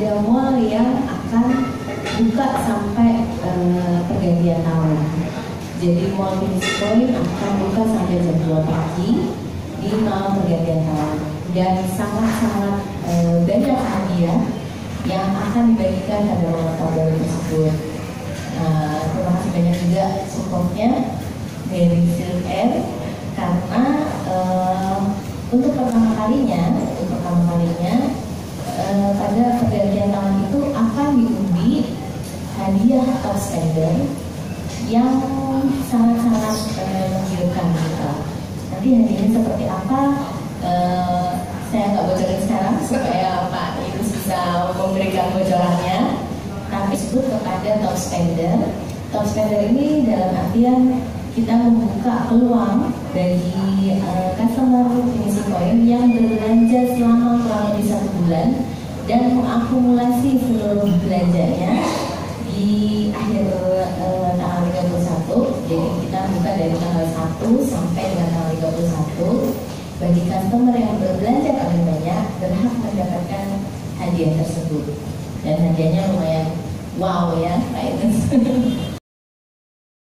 ada mall yang akan buka sampai pergantian tahun. Jadi mall Pinisi Point akan buka sampai jam 2 pagi di malam pergantian tahun. Dan sangat-sangat banyak hadiah yang akan dibagikan pada malam tahun baru tersebut. Terima kasih banyak juga supportnya dari Silk Air, karena untuk pertama kalinya pada pergantian tahun itu akan diundi hadiah top spender yang sangat-sangat menggiurkan kita. Nanti hadiahnya seperti apa? Saya nggak bocorin sekarang supaya Pak Yunus bisa memberikan bocorannya. Tapi sebut kepada top spender. Top spender ini dalam artian kita membuka peluang bagi customer Pinisi Point yang berbelanja selama kurang lebih 1 bulan dan mengakumulasi seluruh belanjanya di akhir tanggal 31. Jadi kita buka dari tanggal 1 sampai dengan tanggal 31. Bagi customer yang berbelanja paling banyak berhak mendapatkan hadiah tersebut. Dan hadiahnya lumayan wow ya, Pak Yunus.